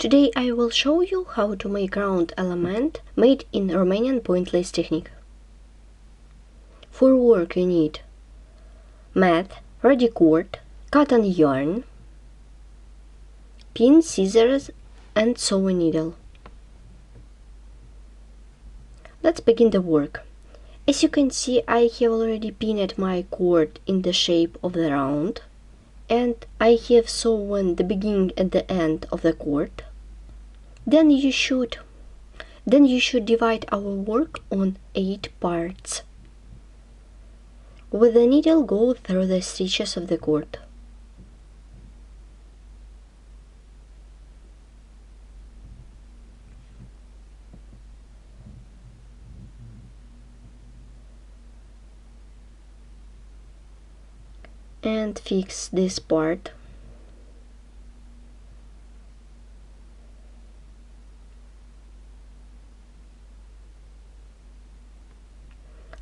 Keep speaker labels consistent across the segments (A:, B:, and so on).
A: Today I will show you how to make round element made in Romanian pointless technique. For work you need mat, ready cord, cotton yarn, pin, scissors and sewing needle. Let's begin the work. As you can see, I have already pinned my cord in the shape of the round, and I have sewn the beginning and the end of the cord. Then you should divide our work on 8 parts. With the needle, go through the stitches of the cord. And fix this part.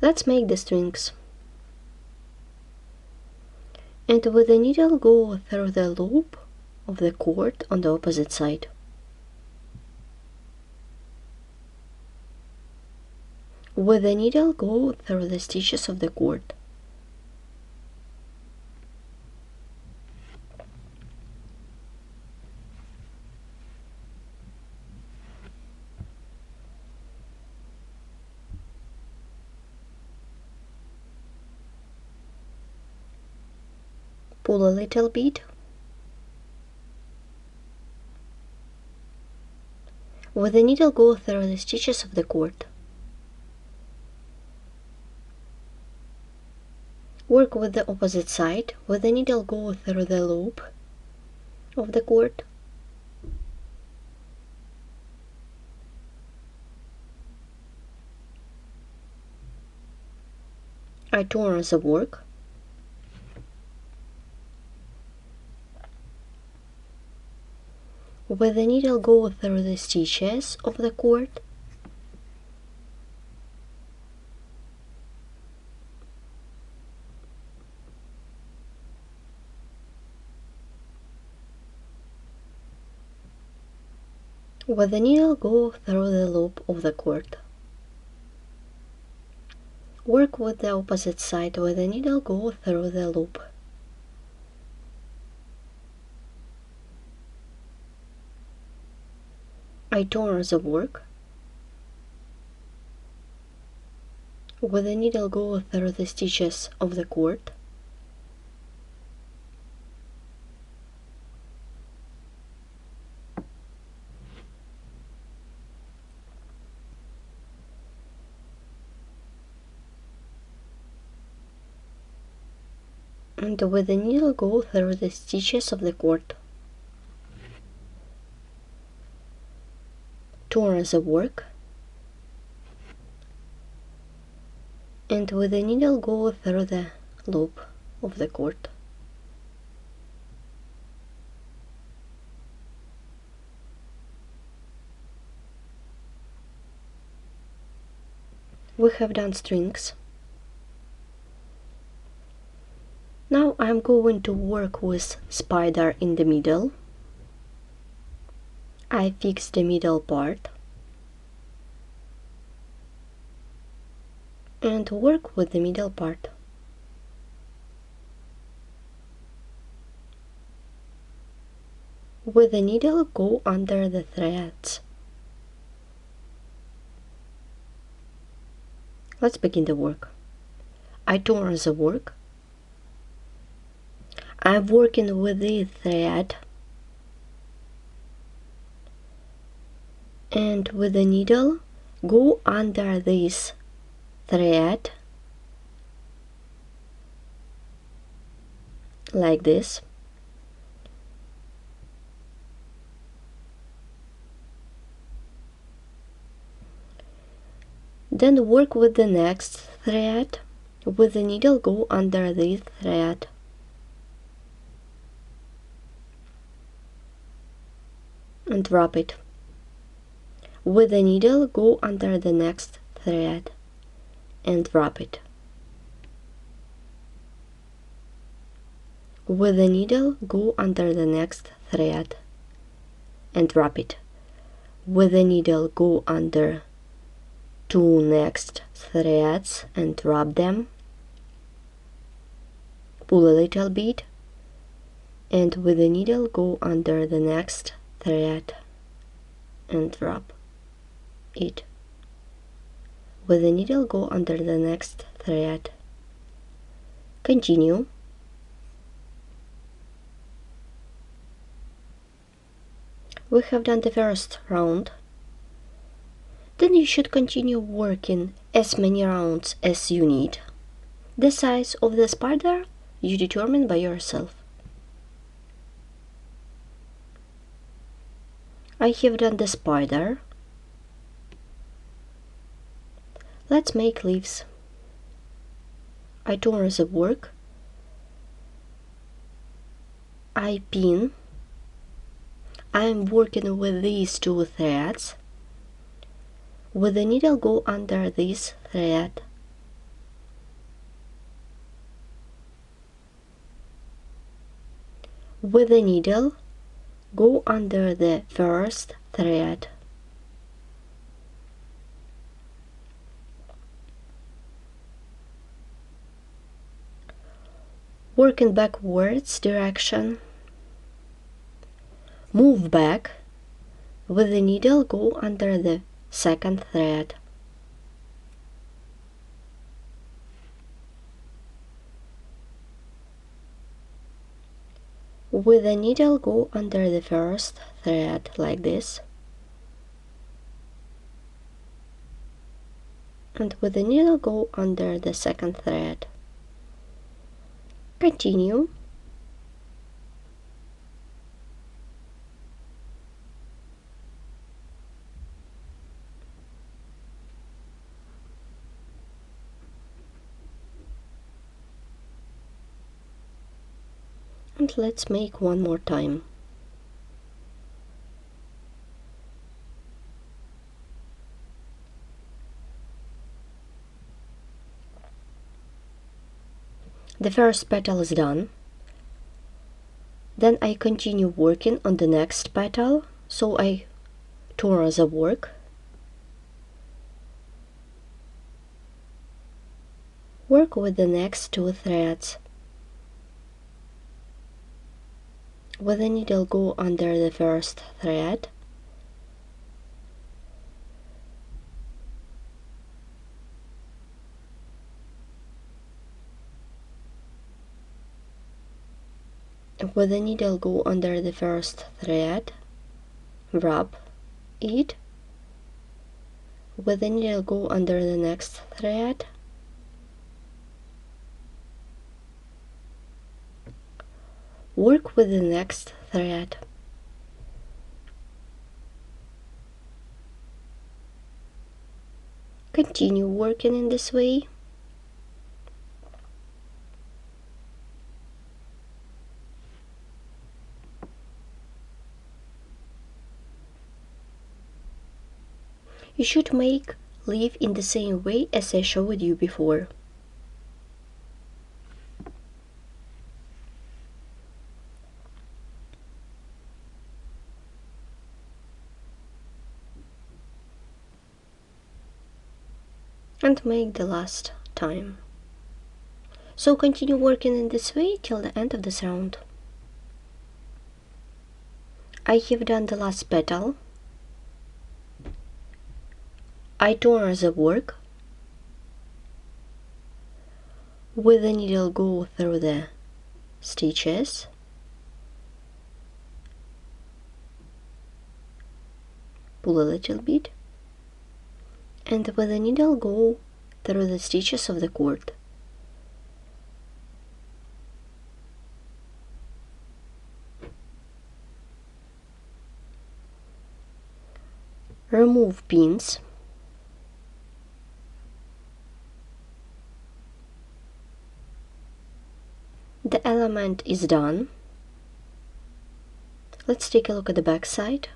A: Let's make the strings. And with the needle, go through the loop of the cord on the opposite side. With the needle, go through the stitches of the cord. Pull a little bit. With the needle, go through the stitches of the cord. Work with the opposite side. With the needle, go through the loop of the cord. I turn the work. With the needle, go through the stitches of the cord. With the needle, go through the loop of the cord. Work with the opposite side. With the needle, go through the loop. I turn the work. With the needle, go through the stitches of the cord. And with the needle, go through the stitches of the cord. Turn the work. And with the needle, go through the loop of the cord. We have done strings. Now I'm going to work with spider in the middle. I fix the middle part and work with the middle part. With the needle, go under the threads. Let's begin the work. I turn the work. I'm working with the thread, and with the needle, go under this thread like this. Then work with the next thread. With the needle, go under this thread. And wrap it. With the needle, go under the next thread and wrap it. With the needle, go under the next thread and wrap it. With the needle, go under 2 next threads and wrap them. Pull a little bit, and with the needle, go under the next thread and wrap it. With the needle, go under the next thread. Continue. We have done the first round. Then you should continue working as many rounds as you need. The size of the spider you determine by yourself. I have done the spider. Let's make leaves. I turn the work. I pin. I am working with these 2 threads. With the needle, go under this thread. With the needle, go under the first thread. Work in backwards direction. Move back. With the needle, go under the second thread. With the needle, go under the first thread like this. And with the needle, go under the second thread. Continue. And let's make one more time. The first petal is done. Then I continue working on the next petal, so I turn the work. Work with the next 2 threads. With the needle, go under the first thread. With the needle, go under the first thread, wrap it. With the needle, go under the next thread, work with the next thread. Continue working in this way. You should make leaf in the same way as I showed you before. And make the last time. So continue working in this way till the end of this round. I have done the last petal. I turn the work. With the needle, go through the stitches. Pull a little bit. And with the needle, go through the stitches of the cord. Remove pins. The element is done. Let's take a look at the back side.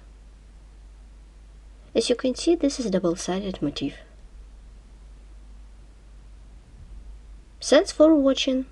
A: As you can see, this is a double-sided motif. Thanks for watching.